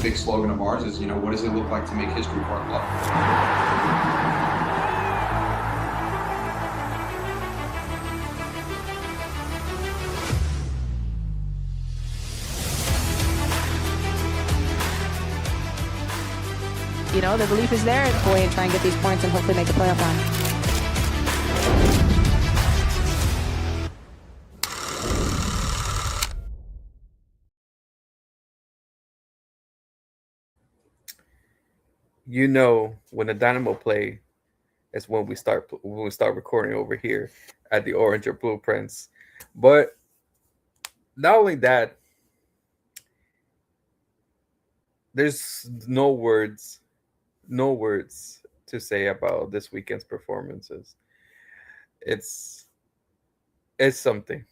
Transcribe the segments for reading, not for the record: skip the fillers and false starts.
big slogan of ours is, what does it look like to make history for our club? The belief is there to go and try and get these points and hopefully make the playoff run. When the Dynamo play is when we start recording over here at the Orange or Blueprints. But not only that, there's no words to say about this weekend's performances. It's something.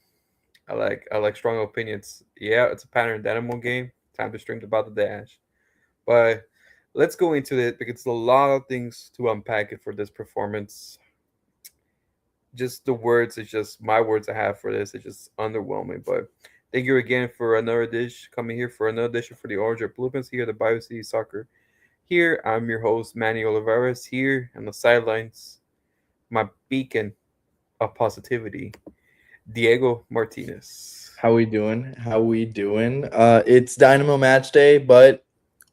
I like strong opinions. Yeah, it's a pattern Dynamo game. Time to stream about the dash. But let's go into it because it's a lot of things to unpack it for this performance. Just the words, it's just my words I have for this. It's just underwhelming. But thank you again for another dish coming here for another edition for the Orange or Blueprints here at the Bayou City Soccer. Here, I'm your host, Manny Olivares, here on the sidelines, my beacon of positivity, Diego Martinez. How we doing? It's Dynamo match day, but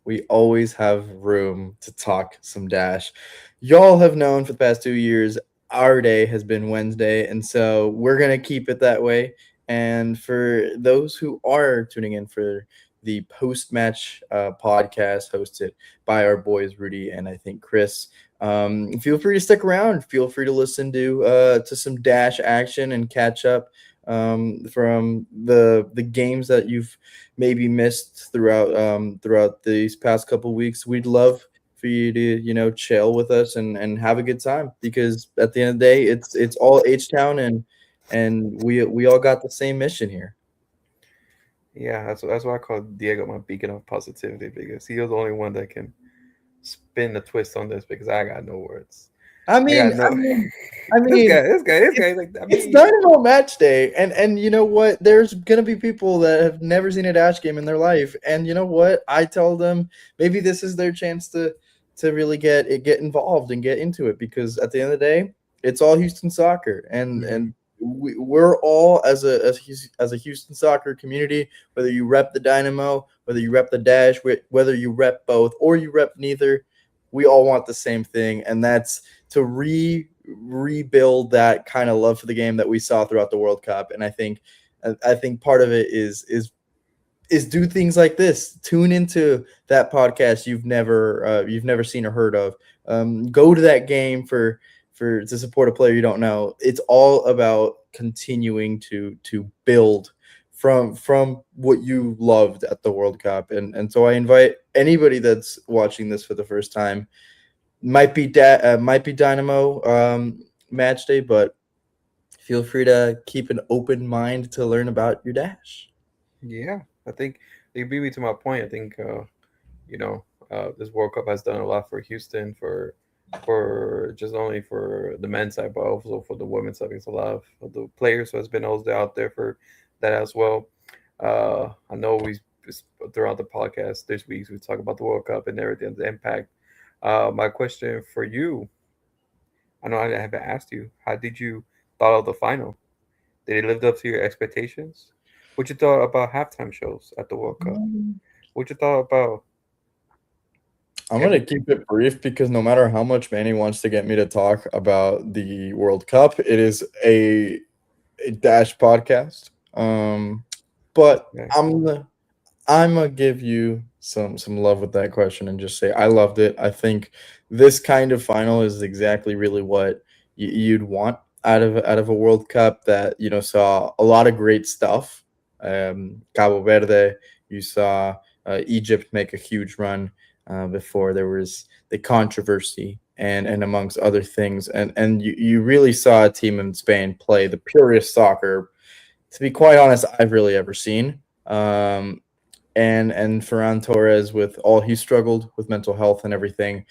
we always have room to talk some dash. Y'all have known for the past 2 years our day has been Wednesday, and so we're gonna keep it that way. And for those who are tuning in for the post-match podcast hosted by our boys Rudy and I think Chris, feel free to stick around. Feel free to listen to some dash action and catch up from the games that you've maybe missed throughout these past couple weeks. We'd love for you to chill with us and have a good time, because at the end of the day it's all H-Town, and we all got the same mission here. Yeah, that's why I call Diego my beacon of positivity, because he was the only one that can spin the twist on this, because I got no words. I mean, this guy, it's Dynamo match day, and you know what? There's gonna be people that have never seen a dash game in their life, and you know what? I tell them maybe this is their chance to really get involved and get into it, because at the end of the day, it's all Houston soccer, and we're all as a Houston soccer community. Whether you rep the Dynamo, whether you rep the Dash, whether you rep both or you rep neither, we all want the same thing, and that's to rebuild that kind of love for the game that we saw throughout the World Cup. And I think part of it is do things like this. Tune into that podcast you've never seen or heard of. Go to that game to support a player you don't know. It's all about continuing to build from what you loved at the World Cup. And so I invite anybody that's watching this for the first time, might be Dynamo match day, but feel free to keep an open mind to learn about your dash. Yeah, I think they beat me to my point. I think this World Cup has done a lot for Houston, for just only for the men's side, but also for the women's side. It's a lot of the players who has been also out there for that as well. I know we throughout the podcast this week we talk about the World Cup and everything, the impact. My question for you, I know I haven't asked you, how did you thought of the final? Did it live up to your expectations? What you thought about halftime shows at the World Cup? What you thought about? I'm going to keep it brief, because no matter how much Manny wants to get me to talk about the World Cup, it is a dash podcast. But Yeah. I'm gonna give you some love with that question and just say I loved it. I think this kind of final is exactly really what you'd want out of a World Cup that saw a lot of great stuff. Cabo Verde, you saw Egypt make a huge run before there was the controversy and amongst other things, and you really saw a team in Spain play the purest soccer, to be quite honest, I've really ever seen. And Ferran Torres, with all he struggled with mental health and everything,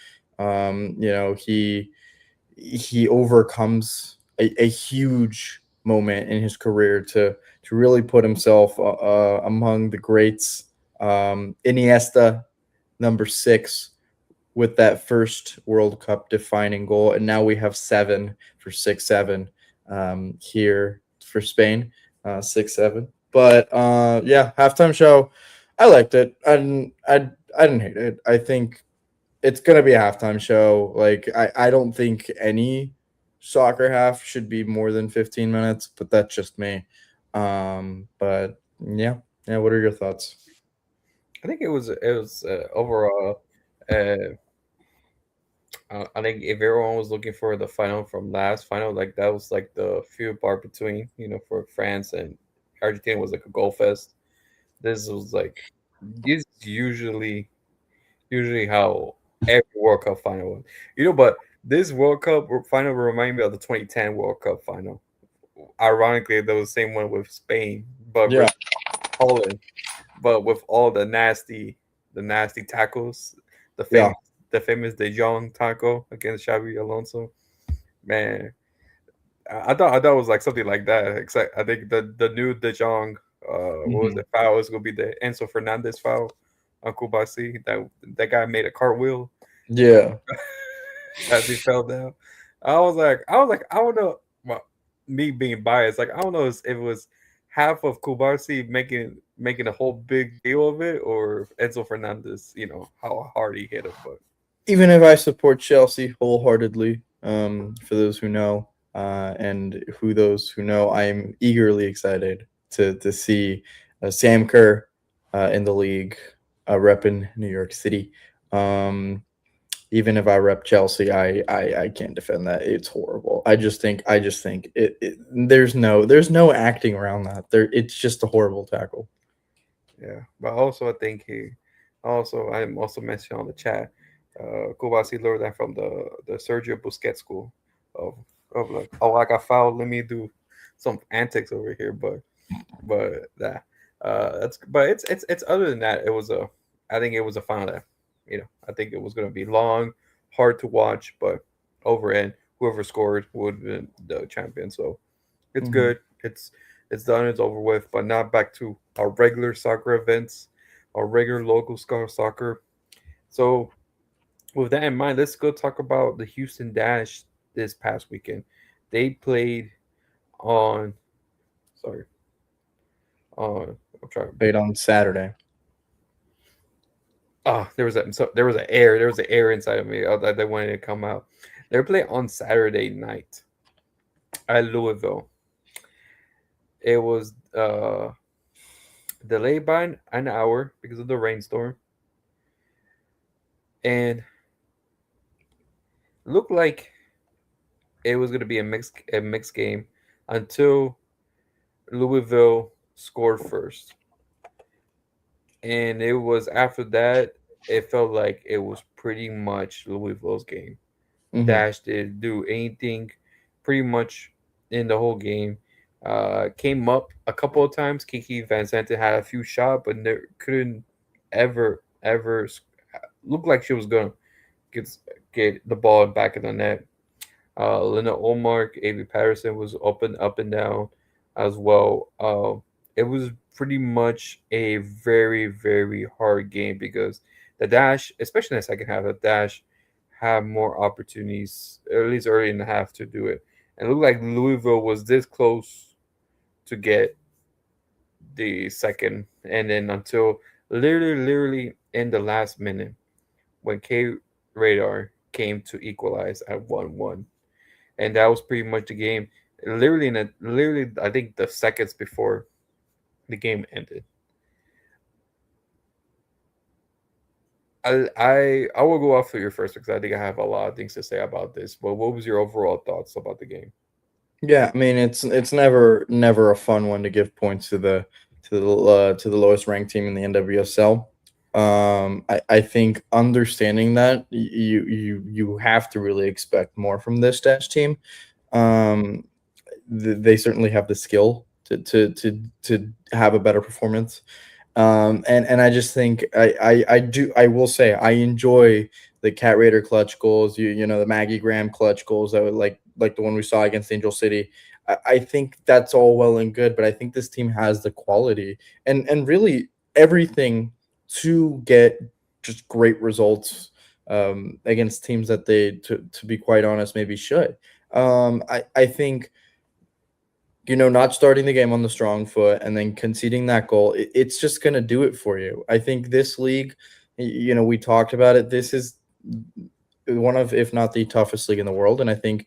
he overcomes a huge moment in his career to really put himself among the greats. Iniesta number 6 with that first World Cup defining goal, and now we have 7 for 6-7 here for Spain, 6-7. But yeah, halftime show, I liked it. I didn't hate it. I think it's gonna be a halftime show. Like I don't think any soccer half should be more than 15 minutes, but that's just me. But yeah, yeah. What are your thoughts? I think it was overall. Uh, I think if everyone was looking for the final from last final, like that was like the few part between, for France and Argentina was like a goal fest. This was like this is usually how every World Cup final was. But this World Cup final reminded me of the 2010 World Cup final. Ironically, that was the same one with Spain, but Yeah, versus Holland, but with all the nasty tackles, the yeah. famous the famous De Jong tackle against Xavi Alonso. Man, I thought it was like something like that. Except I think the new De Jong, what was Mhm. it, foul is gonna be the Enzo Fernandez foul on Kubasi. That guy made a cartwheel Yeah. as he fell down. I was like, I don't know. Well, me being biased, like I don't know if it was half of Kubarsi making a whole big deal of it, or Enzo Fernandez, how hard he hit him. But Even if I support Chelsea wholeheartedly, for those who know, and those who know, I'm eagerly excited to see Sam Kerr in the league, repping New York City. Um, Even if I rep Chelsea, I can't defend that. It's horrible. I just think there's no acting around that. It's just a horrible tackle. yeah, but also I think I'm also mentioned on the chat. Kubasi learned that from the Sergio Busquets school of like, oh, I got fouled. Let me do some antics over here, but that that's but it's other than that, I think it was a final that, I think it was going to be long, hard to watch, but over and whoever scored would have been the champion. So it's Mhm. good. It's done. It's over with. But now back to our regular soccer events, our regular local soccer. So with that in mind, let's go talk about the Houston Dash this past weekend. They played on. Sorry, on. I'm trying. Played on Saturday. Oh, there was an air inside of me that wanted to come out. They were playing on Saturday night at Louisville. It was delayed by an hour because of the rainstorm, and looked like it was going to be a mixed game until Louisville scored first, and it was after that it felt like it was pretty much Louisville's game. Hmm. Dash didn't do anything pretty much in the whole game. Came up a couple of times. Kiki Van Zanten had a few shots, but couldn't ever look like she was gonna get get the ball back in the net. Lena Olmark, Avi Patterson was open up and down as well. It was pretty much a very, very hard game because the Dash, especially in the second half, the Dash had more opportunities, at least early in the half, to do it. And it looked like Louisville was this close to get the second, and then until literally in the last minute when K Radar came to equalize at 1-1, and that was pretty much the game. Literally, I think the seconds before the game ended. I will go off for your first because I think I have a lot of things to say about this. But what was your overall thoughts about the game? Yeah, I mean it's never a fun one to give points to the lowest ranked team in the NWSL. I think understanding that you have to really expect more from this Dash team. Um, they certainly have the skill to have a better performance. And I just think I will say I enjoy the Kat Rader clutch goals. The Maggie Graham clutch goals that were like the one we saw against Angel City. I think that's all well and good, but I think this team has the quality and really everything to get just great results against teams that they, to be quite honest, maybe should. I think, not starting the game on the strong foot and then conceding that goal, it's just going to do it for you. I think this league, we talked about it. This is one of, if not the toughest league in the world. And I think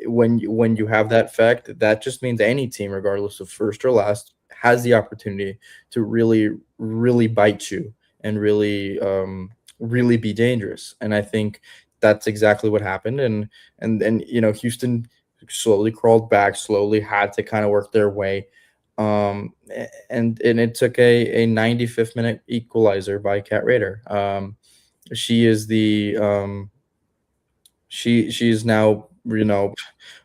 when you have that effect, that just means any team, regardless of first or last, has the opportunity to really, really bite you and really be dangerous. And I think that's exactly what happened. And Houston slowly crawled back, slowly had to kind of work their way. And it took a 95th minute equalizer by Kat Rader. She is the she is now,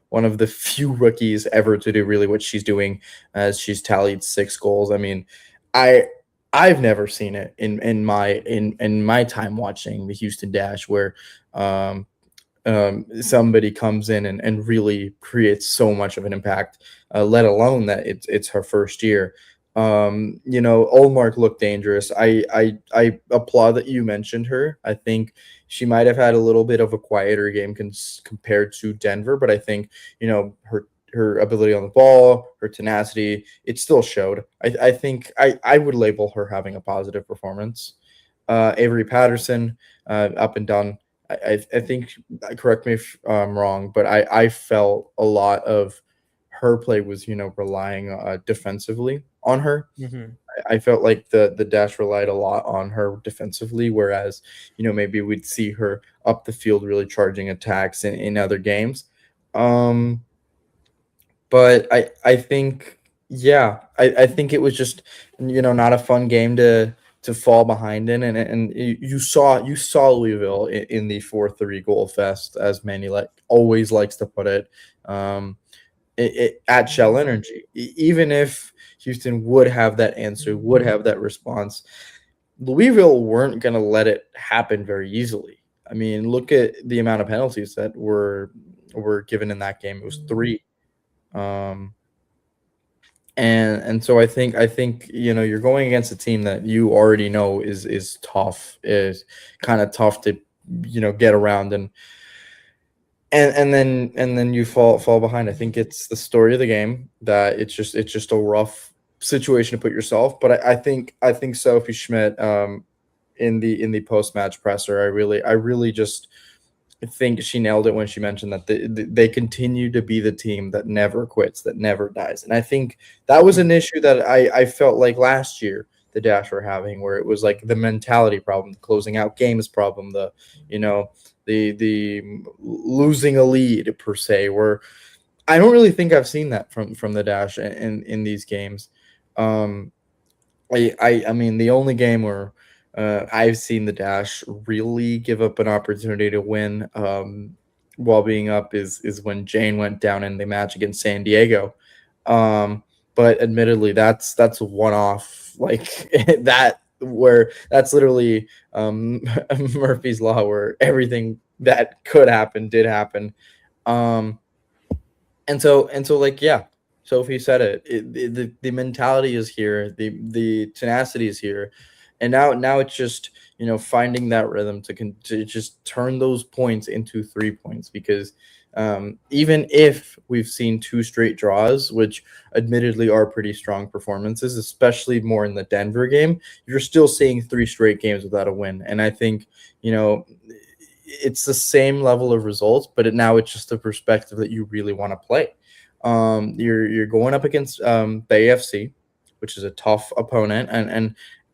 one of the few rookies ever to do really what she's doing, as she's tallied 6 goals. I mean, I I've never seen it in my time watching the Houston Dash, where um, somebody comes in and really creates so much of an impact, let alone that it's her first year. Olmark looked dangerous. I applaud that you mentioned her. I think she might have had a little bit of a quieter game compared to Denver, but I think her ability on the ball, her tenacity, it still showed. I think I would label her having a positive performance. Avery Patterson, up and down. I think, correct me if I'm wrong, but I felt a lot of her play was, relying defensively on her. Mhm. I felt like the Dash relied a lot on her defensively, whereas, maybe we'd see her up the field really charging attacks in other games. Um, but I think, yeah, I think it was just, not a fun game to fall behind in. And you saw Louisville in the 4-3 goal fest, as Manny always likes to put it. Um, at Shell Energy. Even if Houston would have that answer, would have that response, Louisville weren't going to let it happen very easily. I mean, look at the amount of penalties that were given in that game. It was 3. Um, and so I think you're going against a team that you already know is tough, is kind of tough to get around, and then you fall behind. I think it's the story of the game that it's just a rough situation to put yourself. But I think Sophie Schmidt, in the post match presser, I really just think she nailed it when she mentioned that they continue to be the team that never quits, that never dies. And I think that was an issue that I felt like last year the Dash were having, where it was like the mentality problem, the closing out games problem, you know the losing a lead per se. Where I don't really think I've seen that from the Dash in these games. Um, I mean, the only game where I've seen the Dash really give up an opportunity to win, while being up, is when Jane went down in the match against San Diego. Um, but admittedly, that's a one off, like that, where that's literally Murphy's law, where everything that could happen did happen. Um, and so like, yeah, Sophie said the mentality is here, the tenacity is here, and now it's just finding that rhythm to just turn those points into 3 points. Because even if we've seen 2 straight draws, which admittedly are pretty strong performances, especially more in the Denver game, you're still seeing 3 straight games without a win. And I think you know it's the same level of results, but now it's just the perspective that you really want to play. You're going up against the AFC, which is a tough opponent,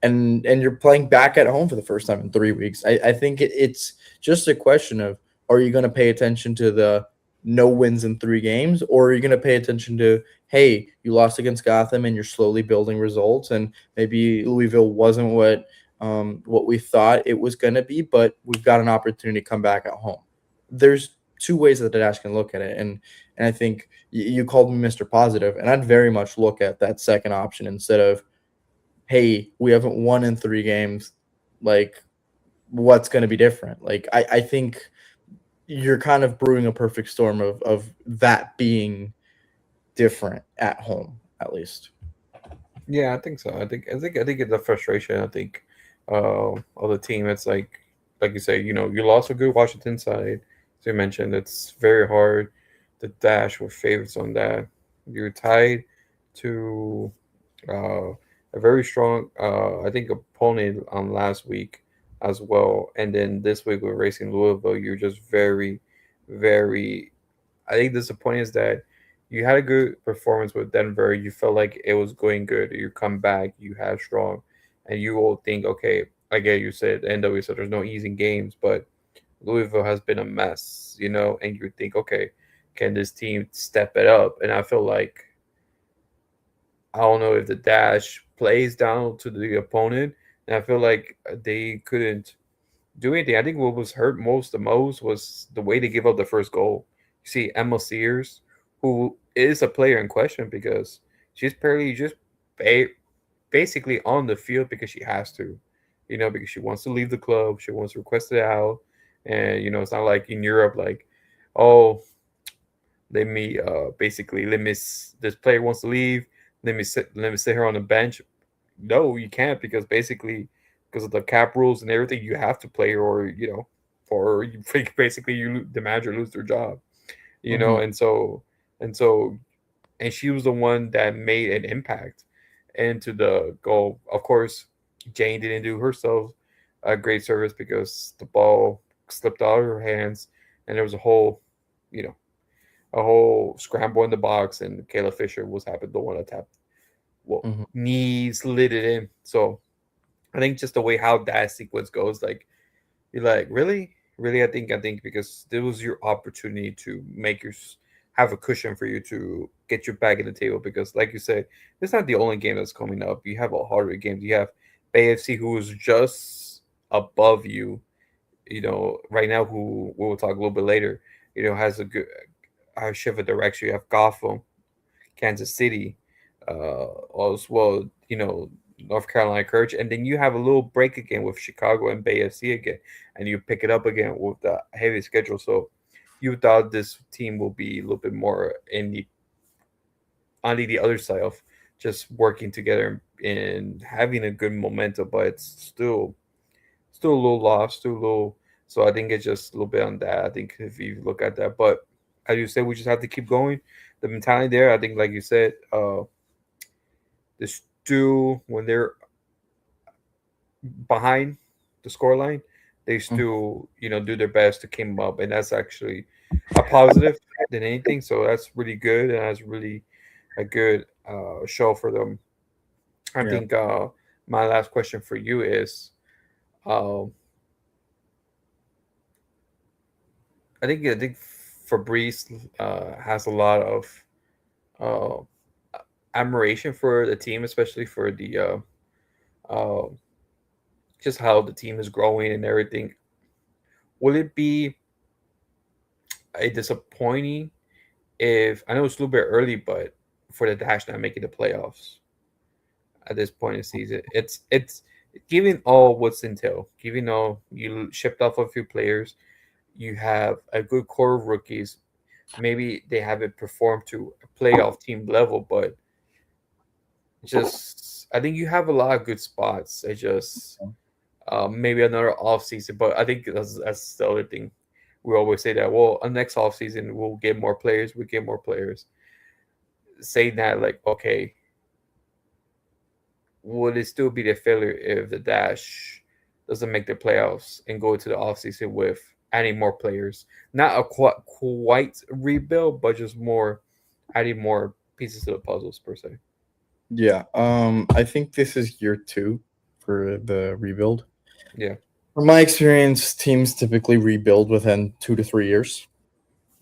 and you're playing back at home for the first time in 3 weeks. I think it's just a question of, are you going to pay attention to the no wins in 3 games, or are you going to pay attention to, hey, you lost against Gotham and you're slowly building results, and maybe Louisville wasn't what we thought it was going to be, but we've got an opportunity to come back at home. There's 2 ways that the Dash can look at it, and I think you called me Mr. Positive, and I'd very much look at that second option instead of, hey, we haven't won in 3 games, like, what's going to be different? Like, I think you're kind of brewing a perfect storm of that being different at home, at least. Yeah, I think so. I think it's a frustration. I think of the team. It's like you say, you lost a good Washington side. So you mentioned it's very hard to dash with favorites on that. You're tied to uh, a very strong, I think, opponent on last week as well, and then this week with Racing Louisville, you're just very, very. I think disappointing is that you had a good performance with Denver. You felt like it was going good. You come back, you had strong, and you will think, okay, I get you said NW said there's no easy games, but Louisville has been a mess, and you think, okay, can this team step it up? And I feel like I don't know if the dash plays down to the opponent, and I feel like they couldn't do anything. I think what was hurt the most was the way they gave up the first goal. You see Emma Sears, who is a player in question because she's barely just ba- basically on the field because she has to, because she wants to leave the club, she wants to request it out, and it's not like in Europe, like, oh, let me this player wants to leave, let me sit her on the bench. No, you can't because basically because of the cap rules and everything, you have to play or or you basically the manager lose their job, Mhm. and so and she was the one that made an impact into the goal. Of course, Jane didn't do herself a great service because the ball slipped out of her hands, and there was you know, a whole scramble in the box, and Kayla Fisher was happened the one that tapped, well, Mhm. knees slid it in. So I think just the way how that sequence goes, like you're like, really, really. I think because there was your opportunity to make have a cushion for you to get your back in the table. Because, like you said, it's not the only game that's coming up. You have a harder games. You have AFC who is just above you. Right now, who we will talk a little bit later. Has a good shift of direction. You have Gotham, Kansas City, as well, North Carolina Courage, and then you have a little break again with Chicago and Bay FC again, and you pick it up again with the heavy schedule. So you thought this team will be a little bit more in the on the other side of just working together and having a good momentum, but it's still a little lost, still a little. So I think it's just a little bit on that. I think if you look at that, but as you said, we just have to keep going. The mentality there, I think, like you said, the still when they're behind the scoreline, they Mhm. still do their best to keep up, and that's actually a positive than anything. So that's really good, and that's really a good show for them. I Yeah. think my last question for you is, um, I think Fabrice has a lot of uh, admiration for the team, especially for the uh, just how the team is growing and everything. Will it be a disappointing if I know it's a little bit early, but for the Dash not making the playoffs at this point in the season, it's given all what's entailed, given all you shipped off a few players, you have a good core of rookies. Maybe they haven't performed to a playoff team level, but just I think you have a lot of good spots. I just maybe another off season, but I think that's the other thing. We always say that. Well, next off season we'll get more players. We get more players. Saying that, like, okay, would it still be the failure if the Dash doesn't make the playoffs and go into the off season with adding more players? Not a quite rebuild, but just more adding more pieces to the puzzles per se. Yeah. I think this is year 2 for the rebuild. Yeah. From my experience, teams typically rebuild within 2 to 3 years.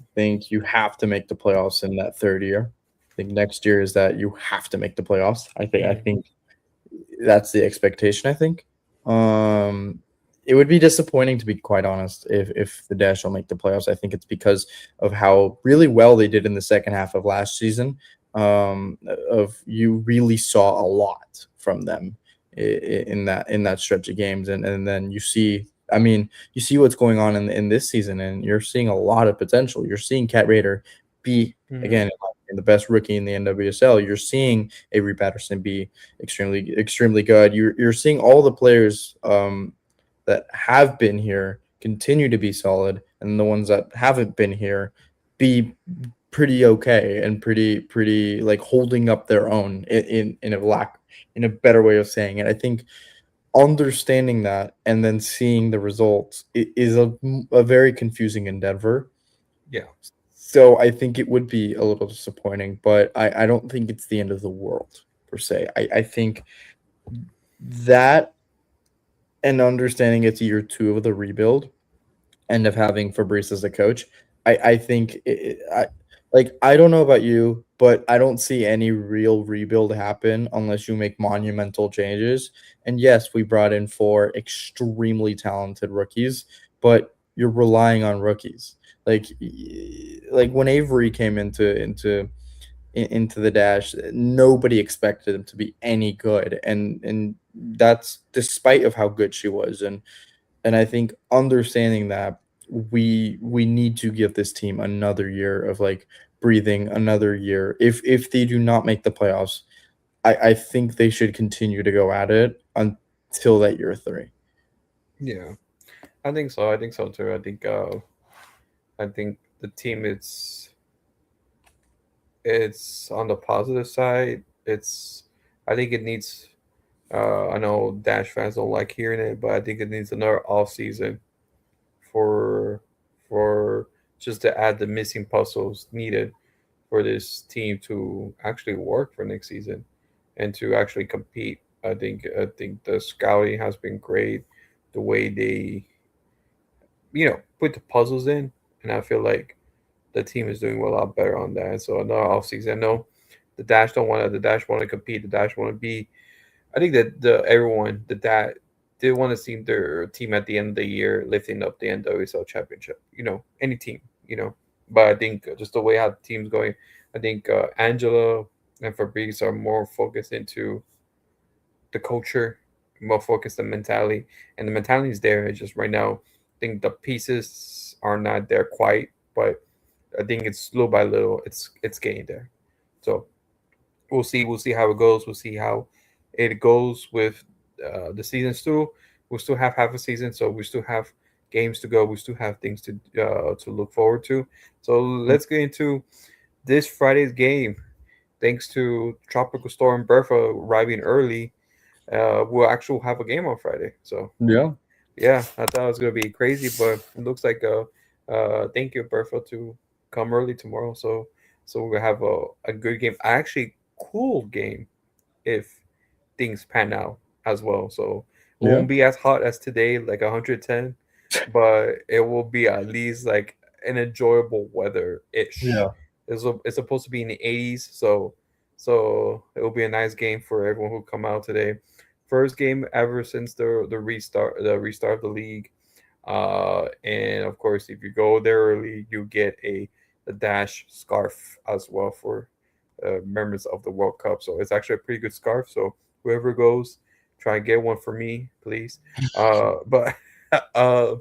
I think you have to make the playoffs in that third year. I think next year is that you have to make the playoffs. I think that's the expectation, I think. Um, it would be disappointing, to be quite honest, if the Dash don't make the playoffs. I think it's because of how really well they did in the second half of last season. Of you really saw a lot from them in that stretch of games, and then you see. I mean, you see what's going on in this season, and you're seeing a lot of potential. You're seeing Kat Rader be Hmm. again and the best rookie in the NWSL. You're seeing Avery Patterson be extremely good. You're seeing all the players that have been here continue to be solid, and the ones that haven't been here be pretty okay and pretty like holding up their own in a better way of saying it. I think understanding that and then seeing the results is a very confusing endeavor. Yeah. So I think it would be a little disappointing, but I don't think it's the end of the world per se. I think that and understanding it's year two of the rebuild and of having Fabrice as a coach, I think I don't know about you, but I don't see any real rebuild happen unless you make monumental changes. And yes, we brought in four extremely talented rookies, but you're relying on rookies. Like when Avery came into the dash, nobody expected him to be any good, and that's despite of how good she was. And I think understanding that we need to give this team another year of like breathing, another year. If they do not make the playoffs, I think they should continue to go at it until that year three. Yeah. I think so. I think so too. I think the team it's on the positive side. It's I think it needs I know Dash fans don't like hearing it, but I think it needs another off season for for just to add the missing puzzles needed for this team to actually work for next season and to actually compete. I think the scouting has been great, the way they put the puzzles in, and I feel like the team is doing a lot better on that. So another offseason, I know the Dash want to compete, the Dash want to be. I think that the Dash they want to see their team at the end of the year lifting up the NWSL championship. Any team. But I think just the way how the team's going, I think Angela and Fabrice are more focused into the culture, more focused on mentality, and the mentality is there. It's just right now, I think the pieces are not there quite, but I think it's little by little, it's getting there. So we'll see. We'll see how it goes. We'll see how it goes with the season. Still, we'll still have half a season, so we still have games to go. We still have things to look forward to. So let's get into this Friday's game. Thanks to Tropical Storm Bertha arriving early, we'll actually have a game on Friday. So Yeah. yeah, I thought it was gonna be crazy, but it looks like thank you Bertha to come early tomorrow. So we're gonna have a good game. Actually, cool game if things pan out as well. So it Yeah. won't be as hot as today, like 110, but it will be at least like an enjoyable weather ish. Yeah. It's supposed to be in the 80s, so it will be a nice game for everyone who come out today. First game ever since the restart of the league. And of course, if you go there early, you get a Dash scarf as well for members of the World Cup. So it's actually a pretty good scarf. So whoever goes, try and get one for me, please. But uh,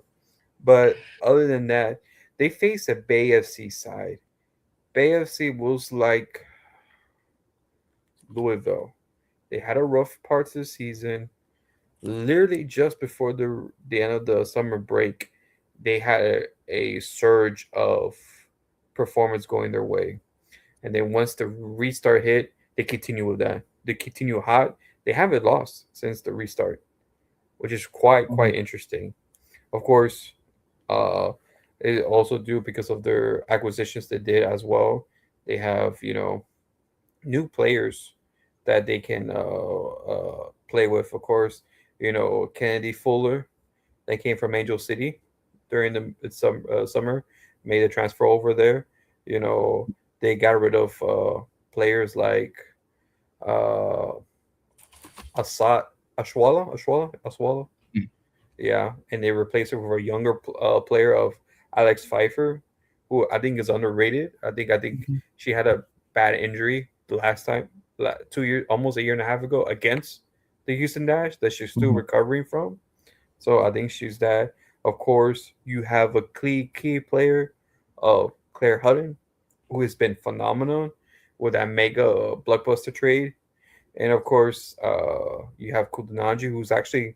but other than that, they face a Bay FC side. Bay FC was like Louisville. They had a rough part of the season. Literally just before the end of the summer break, they had a surge of performance going their way. And then once the restart hit, they continue with that. They continue hot. They haven't lost since the restart, which is quite interesting. Of course, uh, it also due because of their acquisitions they did as well. They have new players that they can play with. Of course, Kennedy Fuller that came from Angel City during the summer, made a transfer over there. You know, they got rid of players like uh, Asad Ashwala. Yeah, and they replaced it with a younger player of Alex Pfeiffer, who I think is underrated. I think she had a bad injury the last time, 2 years, almost a year and a half ago against the Houston Dash that she's still Mhm. recovering from. So I think she's that. Of course, you have a key player of Claire Hutton, who has been phenomenal. with that mega blockbuster trade. And of course, you have Kudanagi, who's actually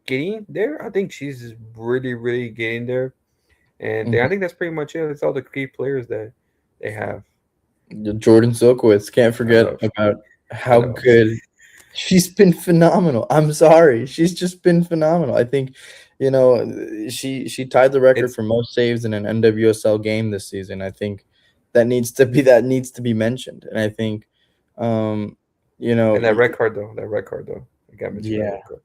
getting there. I think she's really, really getting there. And I Mhm. think that's pretty much it. That's all the key players that they have. Jordan Silkowitz, can't I forget know. about I how know. good she's been. Phenomenal. I'm sorry, she's just been phenomenal. I think, she tied the record It's for most saves in an NWSL game this season. I think that needs to be mentioned, and I think, um, you know, and that red card though. That red card though. I gotta mention that yeah, red card.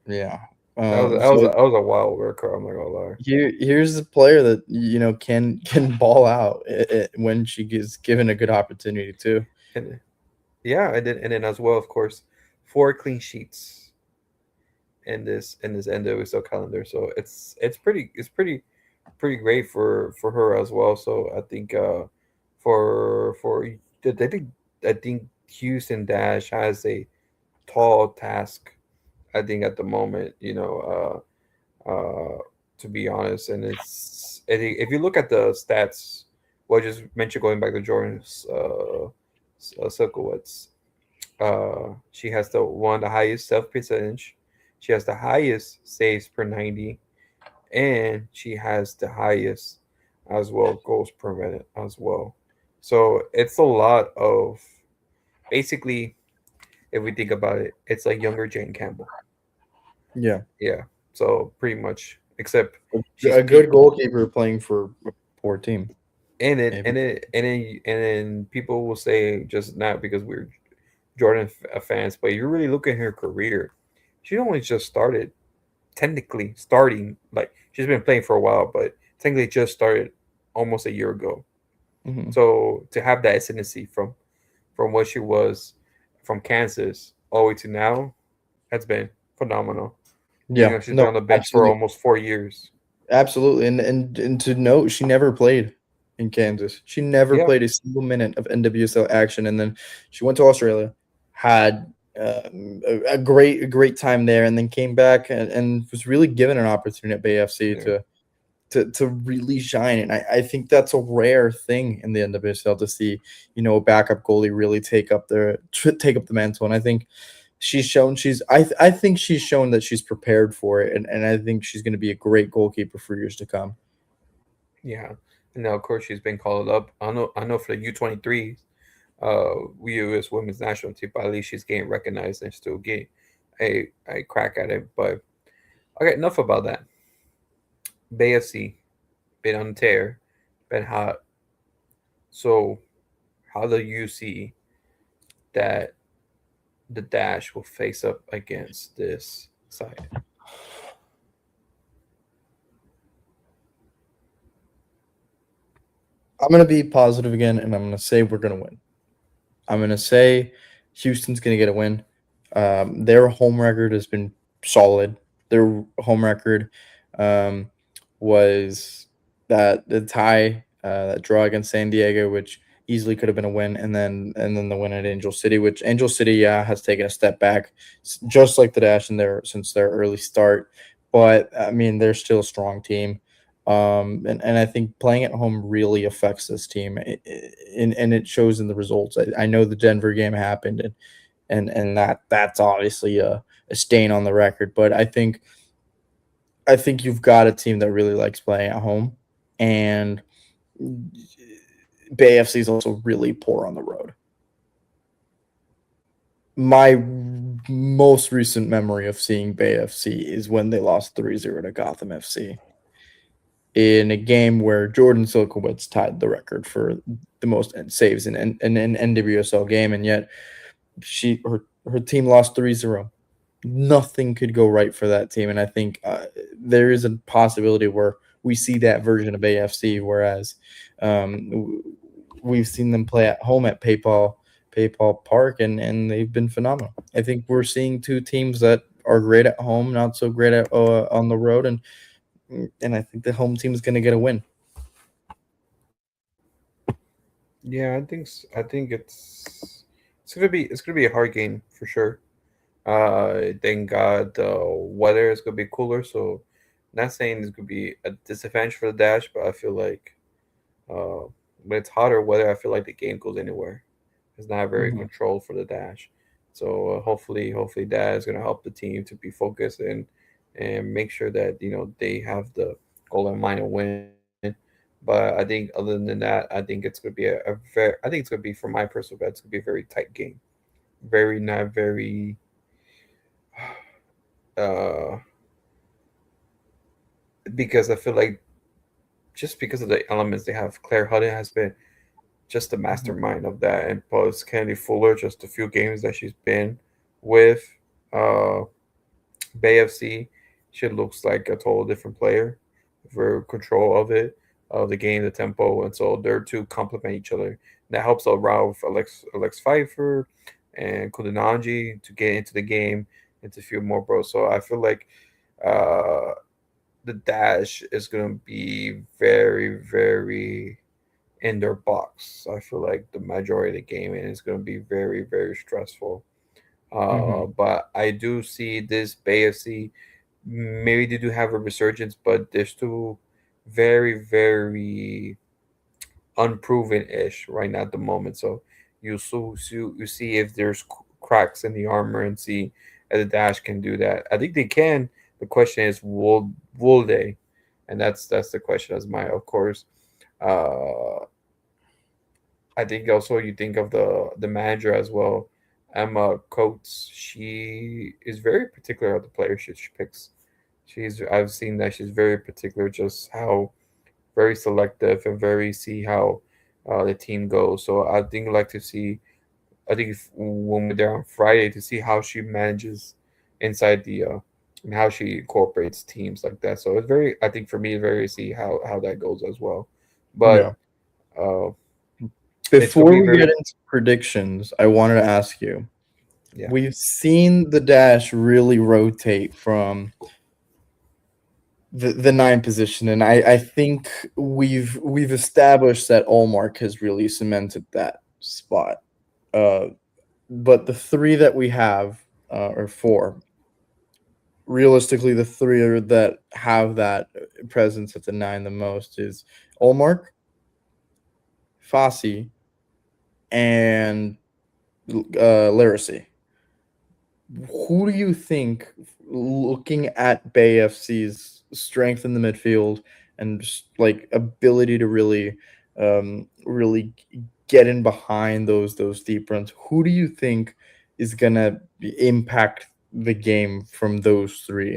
yeah. That So was a wild red card. I'm not gonna lie. here's a player that can ball out when she gets given a good opportunity too. And yeah, and then as well, of course, 4 clean sheets in this NWSL calendar. So it's pretty great for her as well. So I think for I think Houston Dash has a tall task. I think at the moment, to be honest, and I think if you look at the stats, well, I just mentioned going back to Jordan's Silkowitz. She has the highest self percentage. She has the highest saves per 90, and she has the highest as well goals prevented as well. So it's a lot of basically, if we think about it, it's like younger Jane Campbell. Yeah. Yeah. So pretty much, except she's A good peak. goalkeeper playing for a poor team, And then maybe. and then and then and then people will say just not because we're Jordan fans, but you really look at her career. She only just started technically starting like she's been playing for a while, but technically just started almost a year ago. Mhm. So to have that ascendancy from what she was from Kansas all the way to now, that's been phenomenal. Yeah, She's no, been on the bench for absolutely, almost 4 years. absolutely, and to note, she never played in Kansas. She never Yeah, played a single minute of NWSL action, and then she went to Australia, had a great time there, and then came back and was really given an opportunity at Bay FC yeah, to really shine. And I think that's a rare thing in the NWSL to see, a backup goalie really take up the mantle. And I think I think she's shown that she's prepared for it, and I think she's going to be a great goalkeeper for years to come. yeah. And now of course she's been called up. I know for the U23s, we U.S. women's national team, but at least she's getting recognized and still getting a crack at it. But okay, enough about that. Bay FC been on tear, been hot. So how do you see that the Dash will face up against this side? I'm going to be positive again, and I'm going to say we're going to win. I'm going to say Houston's going to get a win. Their home record has been solid. Their home record um, was the tie, that draw against San Diego, which easily could have been a win, and then the win at Angel City, which Angel City, yeah, has taken a step back, just like the Dash in their since their early start. But I mean, they're still a strong team. And I think playing at home really affects this team, and it shows in the results. I know the Denver game happened, and that's obviously a stain on the record. But I think you've got a team that really likes playing at home, and Bay FC is also really poor on the road. My most recent memory of seeing Bay FC is when they lost 3-0 to Gotham FC in a game where Jordan Silkowitz tied the record for the most saves in an NWSL game, and yet her team lost 3-0. Nothing could go right for that team, and I think there is a possibility where we see that version of AFC, whereas we've seen them play at home at PayPal Park, and they've been phenomenal. I think we're seeing two teams that are great at home, not so great at on the road, and I think the home team is going to get a win. Yeah, I think it's gonna be a hard game for sure. Thank God the weather is gonna be cooler, so not saying it's gonna be a disadvantage for the Dash, but I feel like uh, when it's hotter weather, I feel like the game goes anywhere. It's not very Mhm. controlled for the dash. So hopefully that is going to help the team to be focused and make sure that they have the goal in mind and win. But I think other than that, I think it's going to be a very I think it's going to be, from my personal bet, it's going to be a very tight game. Very not very uh because I feel like just because of the elements they have, Claire Hudden has been just the Mhm. mastermind of that, and plus Kennedy Fuller, just a few games that she's been with uh Bay FC, she looks like a total different player for control of the game, the tempo, and so they're two complement each other. That helps out Ralph, Alex Pfeiffer, and Kudananji to get into the game, into a few more bros. So I feel like uh, the dash is gonna be very, very in their box. I feel like the majority of the game, and it's gonna be very, very stressful. Mhm. But I do see this Bay FC. Maybe they do have a resurgence, but they're still very, very unproven-ish right now at the moment. So you see if there's cracks in the armor and see if the Dash can do that. I think they can. The question is, will they? And that's the question. As my of course. I think also you think of the manager as well, Emma Coates. She is very particular of the players she picks. I've seen that she's very particular, just how very selective and very see how the team goes. So I think like to see. I think if, when we're there on Friday to see how she manages inside the and how she incorporates teams like that. So it's very. I think for me, very see how that goes as well. But Yeah. uh, it's gonna Before be we get very into predictions, I wanted to ask you. yeah. We've seen the dash really rotate from the nine position, and I think we've established that Allmark has really cemented that spot. Uh, but the three that we have, or four, realistically, the three that have that presence at the nine the most is Allmark, Fossey, and Literacy. Who do you think, looking at Bay FC's strength in the midfield and just like ability to really get in behind those deep runs, who do you think is gonna impact the game from those three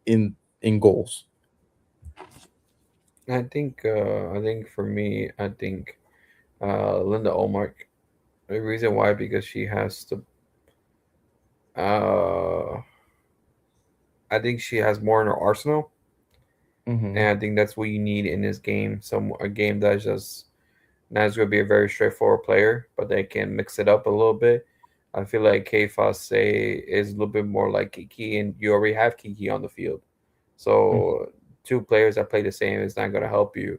in goals? I think for me, I think Linda Olmark. The reason why, because she has the uh I think she has more in her arsenal, Mm-hmm. and I think that's what you need in this game. Some a game that's just not as going to be a very straightforward player, but they can mix it up a little bit. I feel like K Fase is a little bit more like Kiki, and you already have Kiki on the field. So two players that play the same is not going to help you.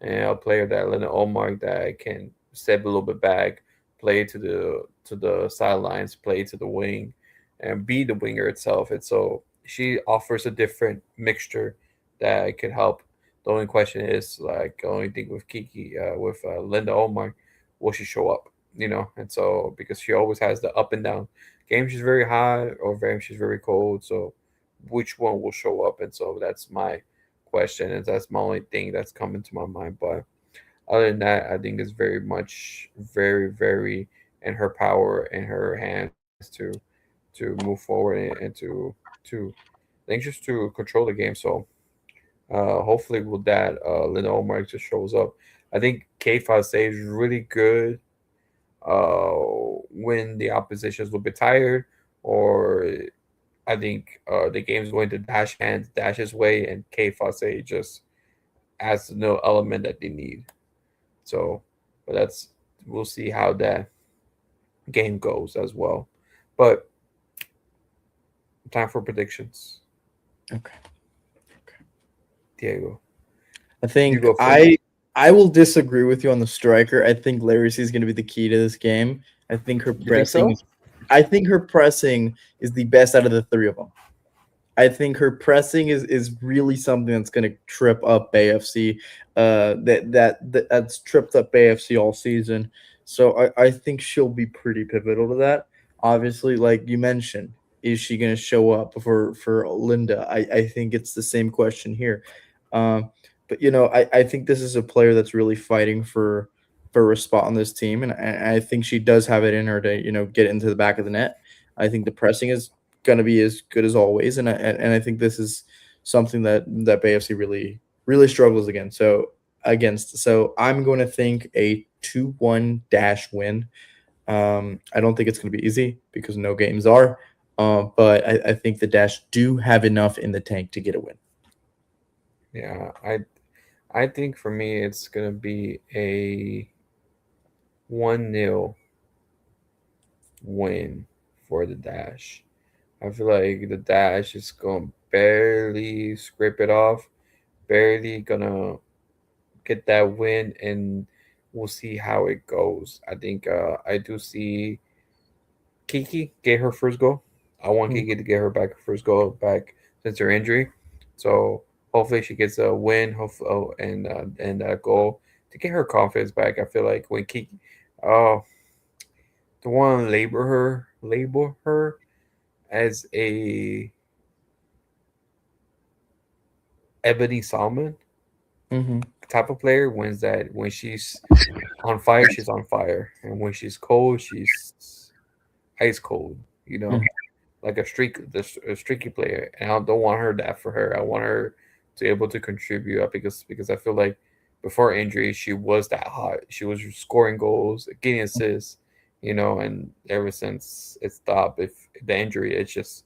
And a player that Leonard Olmark that can step a little bit back, play to the sidelines, play to the wing, and be the winger itself. And so she offers a different mixture that could help. The only question is like the only thing with Kiki, with Linda Olmark, will she show up? And so because she always has the up and down. Game she's very hot, or game she's very cold. So which one will show up? And so that's my question, and that's my only thing that's coming to my mind. But other than that, I think it's very much very, very in her power, in her hands to move forward and to I think just to control the game. So hopefully with that, Linda Olmark just shows up. I think K5 is really good when the opposition is a little bit tired, or I think the game's going to dash his way, and K Fase just adds no element that they need. So, but we'll see how that game goes as well. But time for predictions, Okay. Diego. I You think go first. I will disagree with you on the striker. I think Larry C is going to be the key to this game. I think her You think pressing so? is I think her pressing is the best out of the three of them. I think her pressing is really something that's going to trip up AFC. That's tripped up AFC all season. So I think she'll be pretty pivotal to that. Obviously, like you mentioned, is she going to show up for Linda? I think it's the same question here. But I think this is a player that's really fighting for a spot on this team, and I think she does have it in her to get into the back of the net. I think the pressing is going to be as good as always, and I think this is something that BFC really struggles against. So I'm going to think a 2-1 dash win. I don't think it's going to be easy because no games are, but I think the Dash do have enough in the tank to get a win. Yeah, I think for me it's gonna be a 1-0 win for the Dash. I feel like the Dash is gonna barely scrape it off, barely gonna get that win, and we'll see how it goes. I think I do see Kiki get her first goal. I want Mm. Kiki to get her back her first goal back since her injury. So hopefully she gets a win, and a goal to get her confidence back. I feel like when Kiki, uh, to want to label her as a Ebony Salmon Mm-hmm. type of player, when she's on fire, she's on fire, and when she's cold, she's ice cold. You know, Mm-hmm. like a streaky player, and I don't want her that for her. I want her to be able to contribute because I feel like before injury she was that hot. She was scoring goals, getting assists, and ever since it stopped, if the injury, it's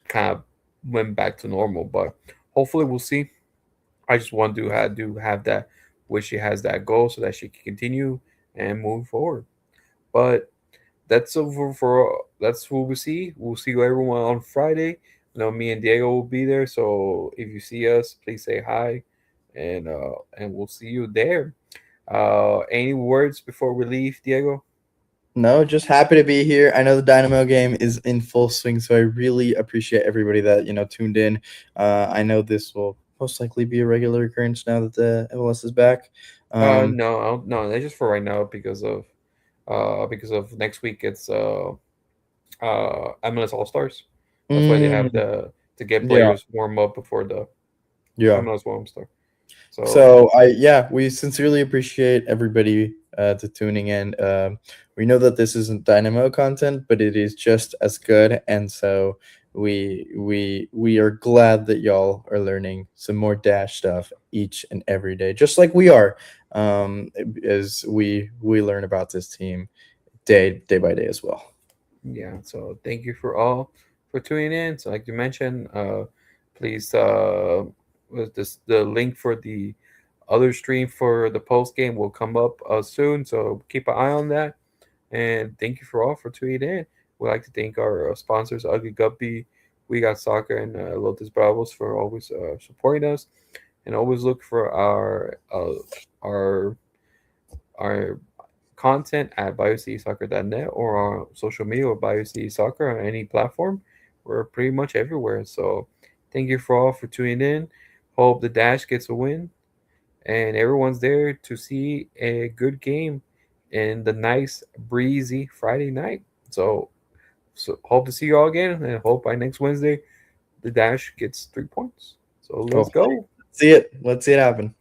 kind of went back to normal. But hopefully we'll see. I just want to have that, where she has that goal so that she can continue and move forward. But that's over for that's what we see. We'll see everyone on Friday. Me and Diego will be there. So if you see us, please say hi, and we'll see you there. Any words before we leave, Diego? No, just happy to be here. I know the Dynamo game is in full swing, so I really appreciate everybody that tuned in. I know this will most likely be a regular occurrence now that the MLS is back. Um, No, no, that's just for right now because of next week. It's MLS All Stars. That's why they have mm, to get yeah, players warm up before the yeah. MLS Warm Star. So So we sincerely appreciate everybody to tuning in. We know that this isn't Dynamo content, but it is just as good, and so we are glad that y'all are learning some more Dash stuff each and every day, just like we are, as we learn about this team day by day as well. yeah, so thank you for all for tuning in. So like you mentioned, please with this the link for the other stream for the post game will come up soon. So keep an eye on that. And thank you for all for tuning in. We'd like to thank our sponsors, Ugly Guppy, We Got Soccer, and Lotus Bravos for always supporting us, and always look for our our content at biocitysoccer.net or our social media or biocitysoccer on any platform. We're pretty much everywhere. So thank you for all for tuning in. Hope the Dash gets a win and everyone's there to see a good game in the nice breezy Friday night. So hope to see you all again and hope by next Wednesday the Dash gets 3 points. So let's Oh, go. see it. Let's see it happen.